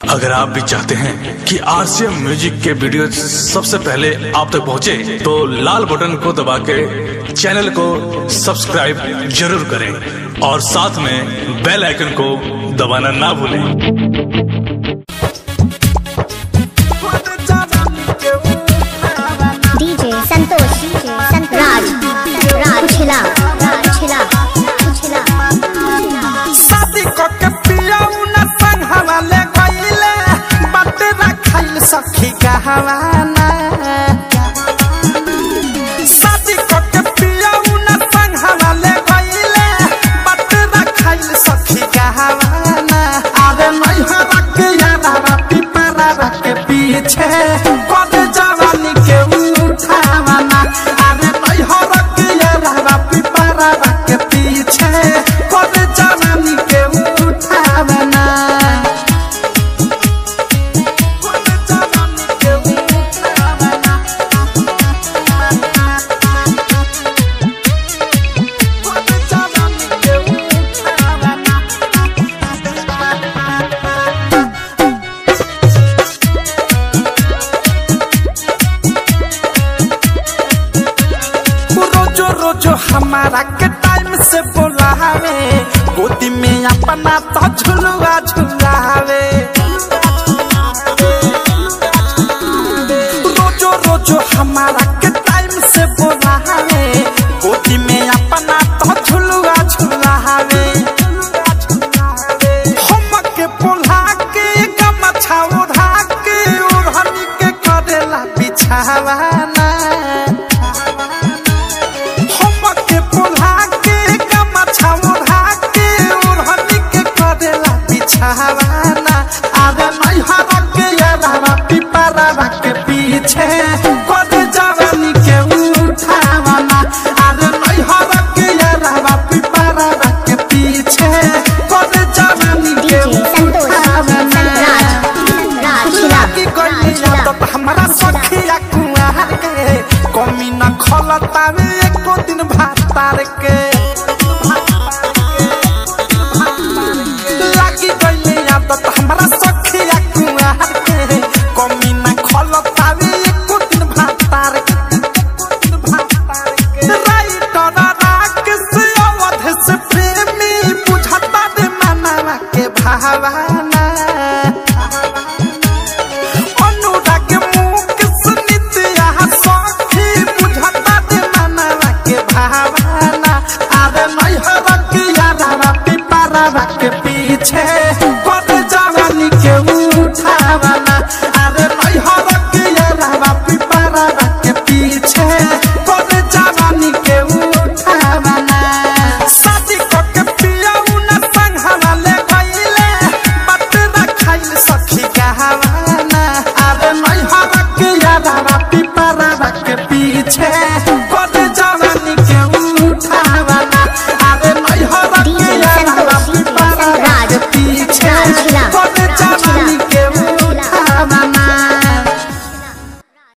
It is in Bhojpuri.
अगर आप भी चाहते हैं कि आरसीएम म्यूजिक के वीडियो सबसे पहले आप तक पहुंचे, तो लाल बटन को दबा के चैनल को सब्सक्राइब जरूर करें और साथ में बेल आइकन को दबाना ना भूलें। सखी कहवाना शादी करके पियाऊ न संग हवाले गइले बटरा खाइल सखी कहवाना। अरे नहीं हवा के यारा पिपरा के पीछे कद जवानी के उठावाना। अरे नहीं हवा के यारा पिपरा के पीछे कद जवानी के उठावाना। जो हमारा के टाइम से बोलावे गोदी में अपना तो झुलवा झुलावे। रोजो रोजो हमारा के टाइम से बोलावे गोदी में अपना तो झुलवा झुलावे। हम के बोला के गमछा ओढ़ा के ओढ़नी के करेला बिछावाना। अरे नहीं हवा के यारा पिपरा के पीछे कद जवानी के उठावाना। अरे नहीं हवा के यारा पिपरा के पीछे कद जवानी के उठावाना। तो हमारा सखिया कुआर के कमी न खलतावे एको दिन भातार के। तो हमारा सखिया कुआर के कमी न खलतावे एको दिन भातार के। राइटर राकेश अवध से प्रेमी बुझता दे मनवा के भावना। अनुराग मुकेश नित्या सखी बुझता दे मनवा के भावना। अरे नहीं हवा के यारा पिपरा के पीछे